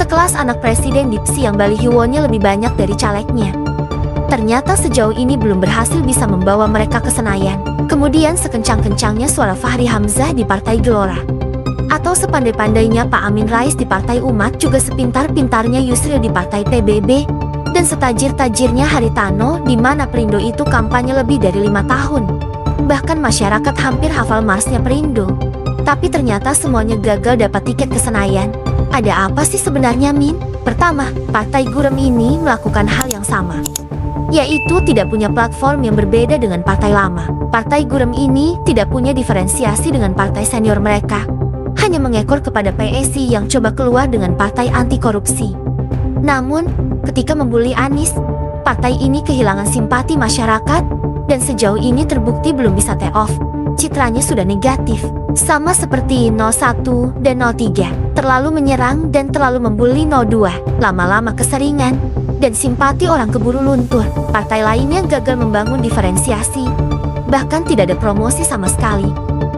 Sekelas anak presiden Dipsi yang balihonya lebih banyak dari calegnya. Ternyata sejauh ini belum berhasil bisa membawa mereka ke Senayan. Kemudian sekencang-kencangnya suara Fahri Hamzah di Partai Gelora. Atau sepandai-pandainya Pak Amin Rais di Partai Umat, juga sepintar-pintarnya Yusril di Partai PBB, dan setajir-tajirnya Haritano di mana Perindo itu kampanye lebih dari 5 tahun. Bahkan masyarakat hampir hafal marsnya Perindo. Tapi ternyata semuanya gagal dapat tiket ke Senayan. Ada apa sih sebenarnya, Min? Pertama, Partai Gurem ini melakukan hal yang sama, yaitu tidak punya platform yang berbeda dengan partai lama. Partai Gurem ini tidak punya diferensiasi dengan partai senior mereka, hanya mengekor kepada PSI yang coba keluar dengan partai anti korupsi. Namun, ketika membuli Anies, partai ini kehilangan simpati masyarakat, dan sejauh ini terbukti belum bisa take off. Citranya sudah negatif, sama seperti 01 dan 03, terlalu menyerang dan terlalu membuli 02, lama-lama keseringan, dan simpati orang keburu luntur. Partai lainnya gagal membangun diferensiasi, bahkan tidak ada promosi sama sekali,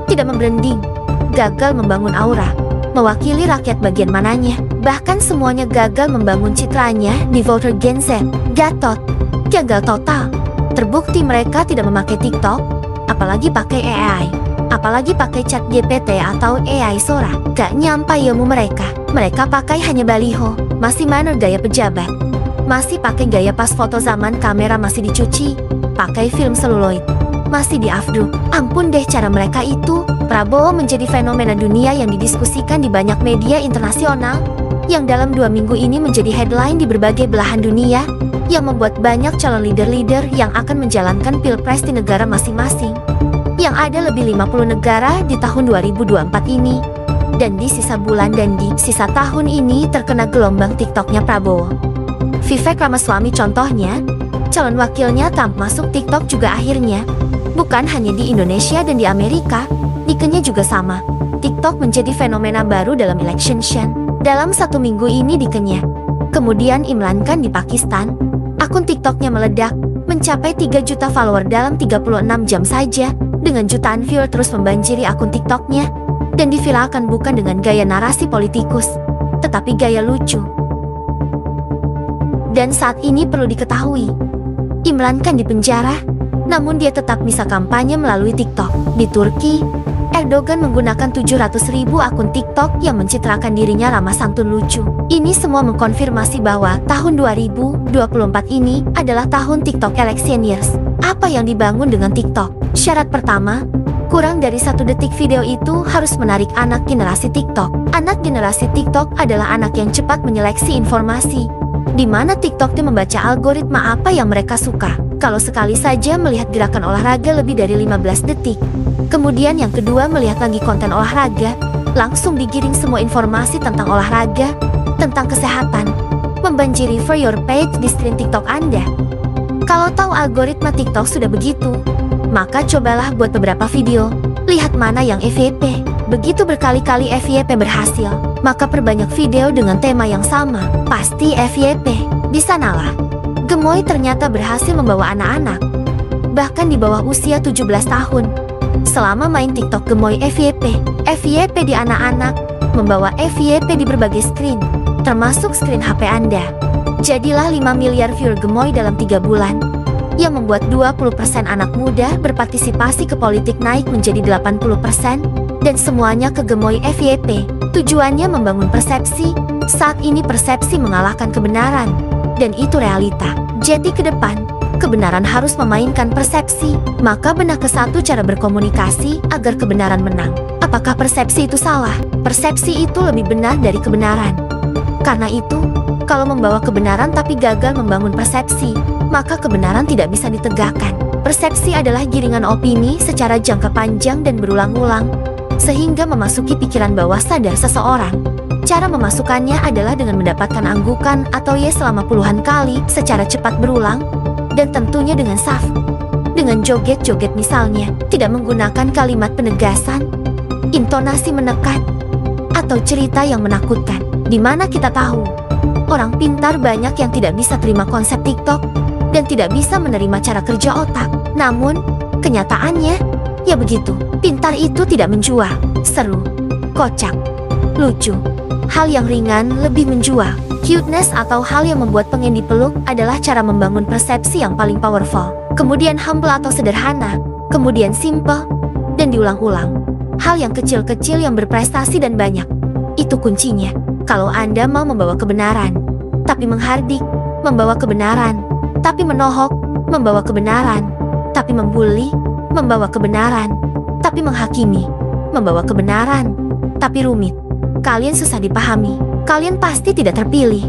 tidak membranding, gagal membangun aura, mewakili rakyat bagian mananya, bahkan semuanya gagal membangun citranya di voter Gen Z. Gatot, gagal total. Terbukti mereka tidak memakai TikTok, apalagi pakai AI, apalagi pakai chat GPT atau AI Sora. Gak nyampai ilmu mereka. Mereka pakai hanya baliho, masih manner gaya pejabat, masih pakai gaya pas foto zaman kamera masih dicuci, pakai film seluloid, masih di afdruk. Ampun deh cara mereka itu. Prabowo menjadi fenomena dunia yang didiskusikan di banyak media internasional, yang dalam 2 minggu ini menjadi headline di berbagai belahan dunia, yang membuat banyak calon leader-leader yang akan menjalankan pilpres di negara masing-masing, yang ada lebih 50 negara di tahun 2024 ini, dan di sisa bulan dan di sisa tahun ini terkena gelombang TikToknya Prabowo. Vivek Ramaswamy contohnya, calon wakilnya Trump masuk TikTok juga akhirnya. Bukan hanya di Indonesia dan di Amerika, di Kenya juga sama. TikTok menjadi fenomena baru dalam election season. Dalam 1 minggu ini di Kenya. Kemudian Imran Khan di Pakistan, akun TikToknya meledak, mencapai 3 juta follower dalam 36 jam saja, dengan jutaan viewer terus membanjiri akun TikToknya, dan diviralkan bukan dengan gaya narasi politikus, tetapi gaya lucu. Dan saat ini perlu diketahui, Imran Khan dipenjara, namun dia tetap bisa kampanye melalui TikTok. Di Turki, Erdogan menggunakan 700.000 akun TikTok yang mencitrakan dirinya ramah santun lucu. Ini semua mengkonfirmasi bahwa tahun 2024 ini adalah tahun TikTok election years. Apa yang dibangun dengan TikTok? Syarat pertama, kurang dari 1 detik video itu harus menarik anak generasi TikTok. Anak generasi TikTok adalah anak yang cepat menyeleksi informasi, di mana TikTok dia membaca algoritma apa yang mereka suka. Kalau sekali saja melihat gerakan olahraga lebih dari 15 detik, kemudian yang kedua melihat lagi konten olahraga, langsung digiring semua informasi tentang olahraga, tentang kesehatan, membanjiri for your page di screen TikTok Anda. Kalau tahu algoritma TikTok sudah begitu, maka cobalah buat beberapa video, lihat mana yang FYP. Begitu berkali-kali FYP berhasil, maka perbanyak video dengan tema yang sama, pasti FYP. Di sanalah Gemoy ternyata berhasil membawa anak-anak, bahkan di bawah usia 17 tahun. Selama main TikTok Gemoy FYP di anak-anak, membawa FYP di berbagai screen, termasuk screen HP Anda. Jadilah 5 miliar viewer Gemoy dalam 3 bulan, yang membuat 20% anak muda berpartisipasi ke politik naik menjadi 80%, dan semuanya ke Gemoy FYP. Tujuannya membangun persepsi. Saat ini persepsi mengalahkan kebenaran, dan itu realita. Jadi ke depan, kebenaran harus memainkan persepsi. Maka benak ke satu cara berkomunikasi agar kebenaran menang. Apakah persepsi itu salah? Persepsi itu lebih benar dari kebenaran. Karena itu, kalau membawa kebenaran tapi gagal membangun persepsi, maka kebenaran tidak bisa ditegakkan. Persepsi adalah giringan opini secara jangka panjang dan berulang-ulang, sehingga memasuki pikiran bawah sadar seseorang. Cara memasukkannya adalah dengan mendapatkan anggukan atau yes selama puluhan kali secara cepat berulang, dan tentunya dengan saf. Dengan joget-joget misalnya, tidak menggunakan kalimat penegasan, intonasi menekan, atau cerita yang menakutkan. Di mana kita tahu, orang pintar banyak yang tidak bisa terima konsep TikTok, dan tidak bisa menerima cara kerja otak. Namun, kenyataannya, ya begitu. Pintar itu tidak menjual, seru, kocak, lucu, Hal yang ringan lebih menjual. Cuteness atau hal yang membuat pengen dipeluk adalah cara membangun persepsi yang paling powerful. Kemudian humble atau sederhana, kemudian simple, dan diulang-ulang. Hal yang kecil-kecil yang berprestasi dan banyak. Itu kuncinya. Kalau Anda mau membawa kebenaran, tapi menghardik, membawa kebenaran, tapi menohok, membawa kebenaran, tapi membuli, membawa kebenaran, tapi menghakimi, membawa kebenaran, tapi rumit. Kalian susah dipahami. Kalian pasti tidak terpilih.